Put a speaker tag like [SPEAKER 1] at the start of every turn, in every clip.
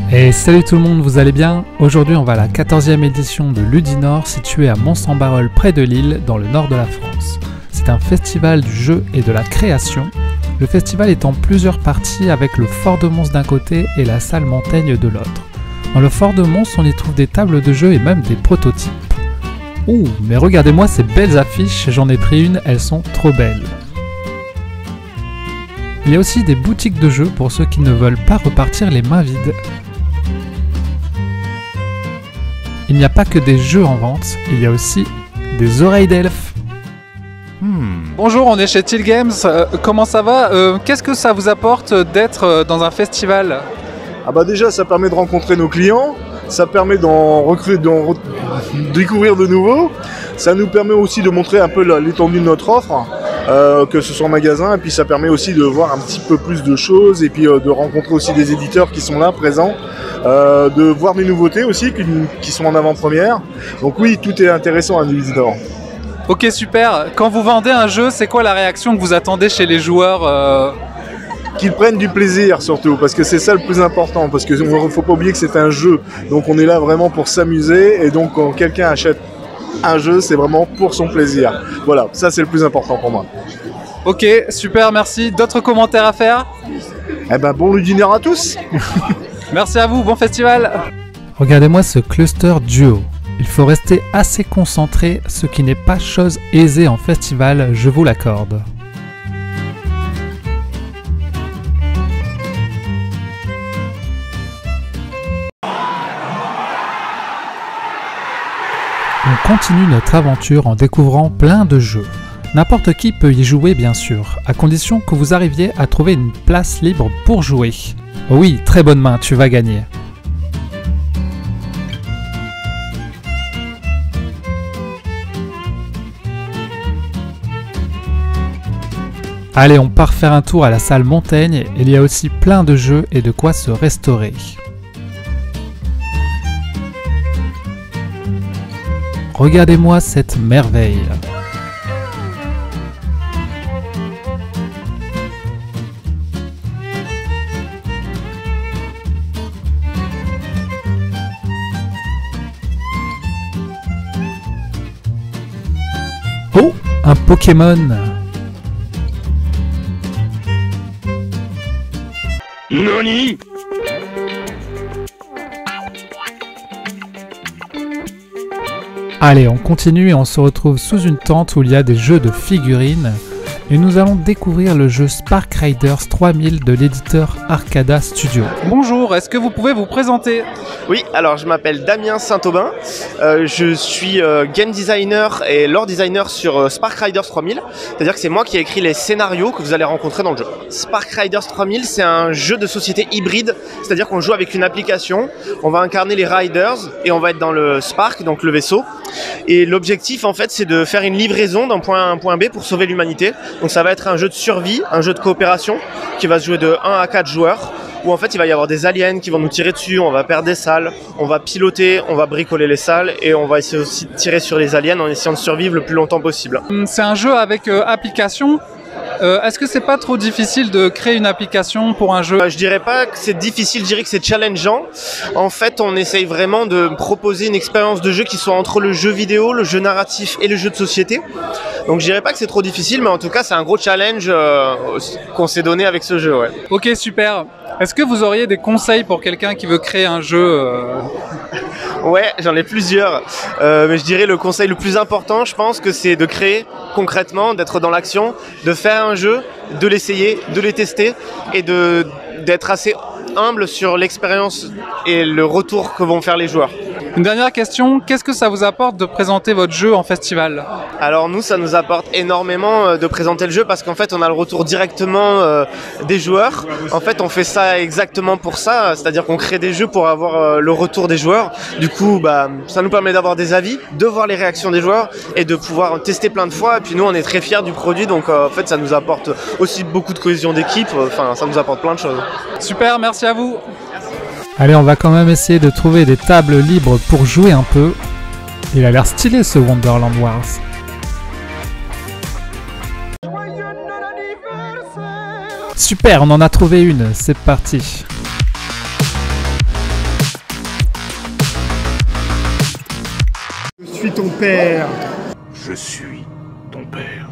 [SPEAKER 1] Et salut tout le monde, vous allez bien? Aujourd'hui on va à la 14e édition de Ludinor située à Mons-en-Barœul près de Lille dans le nord de la France. C'est un festival du jeu et de la création. Le festival est en plusieurs parties avec le Fort de Mons d'un côté et la salle Montaigne de l'autre. Dans le Fort de Mons on y trouve des tables de jeu et même des prototypes. Ouh, mais regardez-moi ces belles affiches, j'en ai pris une, elles sont trop belles. Il y a aussi des boutiques de jeux pour ceux qui ne veulent pas repartir les mains vides. Il n'y a pas que des jeux en vente, il y a aussi des oreilles d'elfes.
[SPEAKER 2] Bonjour, on est chez Till Games. Comment ça va? Qu'est-ce que ça vous apporte d'être dans un festival?
[SPEAKER 3] Ah bah déjà ça permet de rencontrer nos clients, ça permet d'en découvrir de nouveaux, ça nous permet aussi de montrer un peu l'étendue de notre offre, que ce soit en magasin, et puis ça permet aussi de voir un petit peu plus de choses et puis de rencontrer aussi des éditeurs qui sont là présents, de voir des nouveautés aussi qui sont en avant-première. Donc oui, tout est intéressant à Ludinor.
[SPEAKER 2] Ok, super. Quand vous vendez un jeu, c'est quoi la réaction que vous attendez chez les joueurs?
[SPEAKER 3] Qu'ils prennent du plaisir surtout, parce que c'est ça le plus important, parce qu'il ne faut pas oublier que c'est un jeu, donc on est là vraiment pour s'amuser, et donc quand quelqu'un achète un jeu, c'est vraiment pour son plaisir. Voilà, ça c'est le plus important pour moi.
[SPEAKER 2] Ok, super, merci. D'autres commentaires à faire?
[SPEAKER 3] Eh ben bon Ludinor à tous.
[SPEAKER 2] Merci à vous, bon festival.
[SPEAKER 1] Regardez-moi ce cluster duo. Il faut rester assez concentré, ce qui n'est pas chose aisée en festival, je vous l'accorde. On continue notre aventure en découvrant plein de jeux. N'importe qui peut y jouer bien sûr, à condition que vous arriviez à trouver une place libre pour jouer. Oh oui, très bonne main, tu vas gagner. Allez, on part faire un tour à la salle Montaigne, il y a aussi plein de jeux et de quoi se restaurer. Regardez-moi cette merveille. Oh, un Pokémon!
[SPEAKER 4] NANI?
[SPEAKER 1] Allez, on continue et on se retrouve sous une tente où il y a des jeux de figurines. Et nous allons découvrir le jeu Spark Riders 3000 de l'éditeur Arcada Studio.
[SPEAKER 2] Bonjour, est-ce que vous pouvez vous présenter?
[SPEAKER 5] Oui, alors je m'appelle Damien Saint-Aubin, je suis game designer et lore designer sur Spark Riders 3000, c'est-à-dire que c'est moi qui ai écrit les scénarios que vous allez rencontrer dans le jeu. Spark Riders 3000, c'est un jeu de société hybride, c'est-à-dire qu'on joue avec une application, on va incarner les Riders et on va être dans le Spark, donc le vaisseau, et l'objectif en fait c'est de faire une livraison d'un point A à un point B pour sauver l'humanité. Donc ça va être un jeu de survie, un jeu de coopération qui va se jouer de 1 à 4 joueurs, où en fait il va y avoir des aliens qui vont nous tirer dessus, on va perdre des salles, on va piloter, on va bricoler les salles et on va essayer aussi de tirer sur les aliens en essayant de survivre le plus longtemps possible.
[SPEAKER 2] C'est un jeu avec application. Est-ce que c'est pas trop difficile de créer une application pour un jeu?
[SPEAKER 5] Je dirais pas que c'est difficile, je dirais que c'est challengeant. En fait, on essaye vraiment de proposer une expérience de jeu qui soit entre le jeu vidéo, le jeu narratif et le jeu de société. Donc je dirais pas que c'est trop difficile, mais en tout cas c'est un gros challenge qu'on s'est donné avec ce jeu. Ouais.
[SPEAKER 2] Ok, super. Est-ce que vous auriez des conseils pour quelqu'un qui veut créer un jeu?
[SPEAKER 5] Ouais, j'en ai plusieurs. Mais je dirais le conseil le plus important, je pense que c'est de créer concrètement, d'être dans l'action, de faire un jeu, de l'essayer, de les tester et d'être assez humble sur l'expérience et le retour que vont faire les joueurs.
[SPEAKER 2] Une dernière question, qu'est-ce que ça vous apporte de présenter votre jeu en festival?
[SPEAKER 5] Alors nous, ça nous apporte énormément de présenter le jeu parce qu'en fait, on a le retour directement des joueurs. En fait, on fait ça exactement pour ça, c'est-à-dire qu'on crée des jeux pour avoir le retour des joueurs. Du coup, ça nous permet d'avoir des avis, de voir les réactions des joueurs et de pouvoir tester plein de fois. Et puis nous, on est très fiers du produit, donc en fait, ça nous apporte aussi beaucoup de cohésion d'équipe. Enfin, ça nous apporte plein de choses.
[SPEAKER 2] Super, merci à vous.
[SPEAKER 1] Allez, on va quand même essayer de trouver des tables libres pour jouer un peu. Il a l'air stylé ce Wonderland Wars. Super, on en a trouvé une, c'est parti.
[SPEAKER 6] suis ton père.
[SPEAKER 4] Je suis ton père.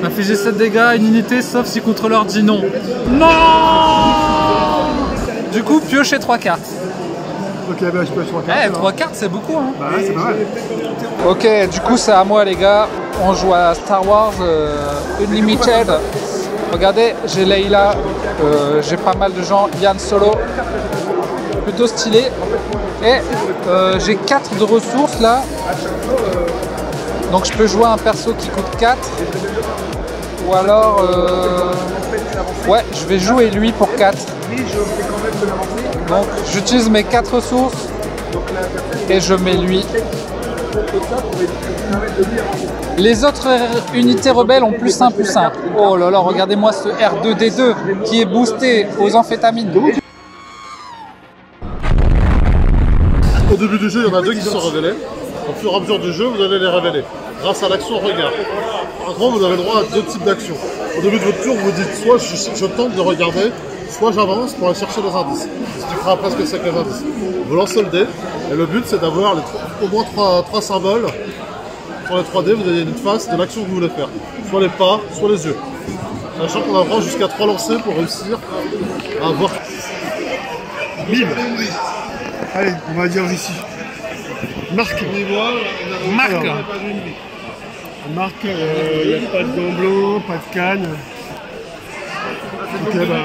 [SPEAKER 2] Infligez 7 dégâts à une unité, sauf si contrôleur dit non. Non. Du coup, piochez 3 cartes.
[SPEAKER 6] Ok, bah je peux 3 cartes.
[SPEAKER 2] Eh, 3 cartes, c'est beaucoup, hein.
[SPEAKER 6] Bah ouais, c'est pas mal.
[SPEAKER 2] Ok, du coup, c'est à moi, les gars. On joue à Star Wars Unlimited. Regardez, j'ai Leila, j'ai pas mal de gens. Yann Solo, plutôt stylé. Et j'ai 4 de ressources là. Donc je peux jouer un perso qui coûte 4. Ou alors... ouais, je vais jouer lui pour 4. Donc j'utilise mes 4 ressources. Et je mets lui. Les autres unités rebelles ont +1, +1. Oh là là, regardez-moi ce R2D2 qui est boosté aux amphétamines.
[SPEAKER 7] Au début du jeu, il y en a 2 qui se sont révélés. Au fur et à mesure du jeu, vous allez les révéler. Grâce à l'action regard. Par contre, vous avez le droit à 2 types d'actions. Au début de votre tour, vous dites soit je tente de regarder, soit j'avance pour aller chercher les indices. Ce qui fera presque c'est que les indices. Vous lancez le dé, et le but c'est d'avoir au moins 3 symboles. Sur les 3D, vous avez une face de l'action que vous voulez faire. Soit les pas, soit les yeux. Sachant qu'on a vraiment jusqu'à 3 lancers pour réussir à avoir...
[SPEAKER 6] Bim. Allez, on va dire ici. Marque.
[SPEAKER 2] Marque.
[SPEAKER 6] Marque, il n'y a pas de gants blancs, pas de canne. Ok, bah...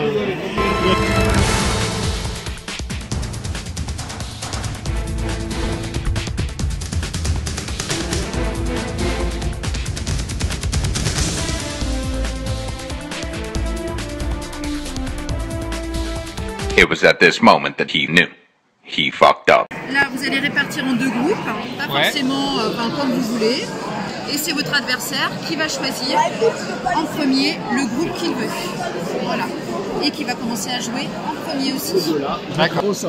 [SPEAKER 4] It was at this moment that he knew. He fucked up.
[SPEAKER 8] Là, vous allez répartir en 2 groupes, pas forcément comme vous voulez. Et c'est votre adversaire qui va choisir en premier le groupe qu'il veut. Voilà. Et qui va commencer à jouer en premier aussi.
[SPEAKER 2] D'accord.
[SPEAKER 6] Ça.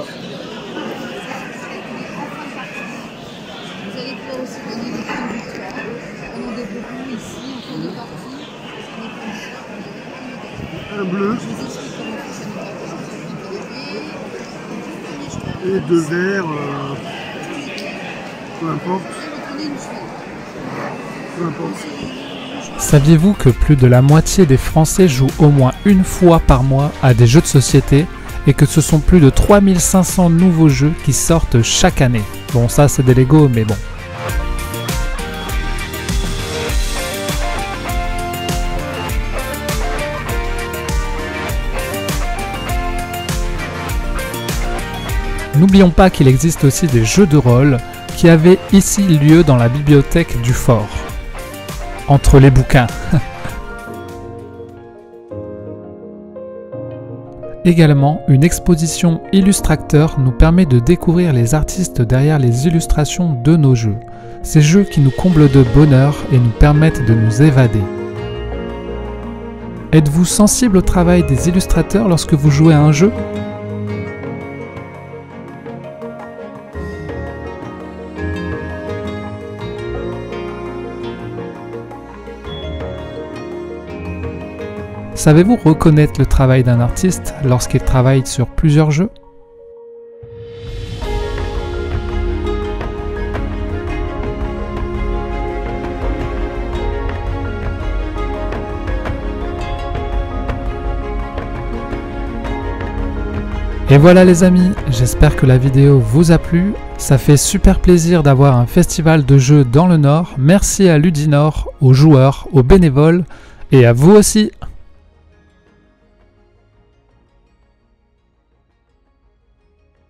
[SPEAKER 8] Vous allez pouvoir aussi gagner des points de victoire en en développant ici en fin de partie.
[SPEAKER 6] Un bleu.
[SPEAKER 8] Je vous explique comment fonctionne le parcours.
[SPEAKER 6] Et 2 verts. Peu importe. Peu importe.
[SPEAKER 1] Saviez-vous que plus de la moitié des Français jouent au moins une fois par mois à des jeux de société et que ce sont plus de 3500 nouveaux jeux qui sortent chaque année? Bon, ça c'est des Lego, mais bon. N'oublions pas qu'il existe aussi des jeux de rôle qui avaient ici lieu dans la bibliothèque du fort. Entre les bouquins. Également, une exposition Illustrateur nous permet de découvrir les artistes derrière les illustrations de nos jeux. Ces jeux qui nous comblent de bonheur et nous permettent de nous évader. Êtes-vous sensible au travail des illustrateurs lorsque vous jouez à un jeu ? Savez-vous reconnaître le travail d'un artiste lorsqu'il travaille sur plusieurs jeux ? Et voilà les amis, j'espère que la vidéo vous a plu. Ça fait super plaisir d'avoir un festival de jeux dans le Nord. Merci à Ludinor, aux joueurs, aux bénévoles et à vous aussi.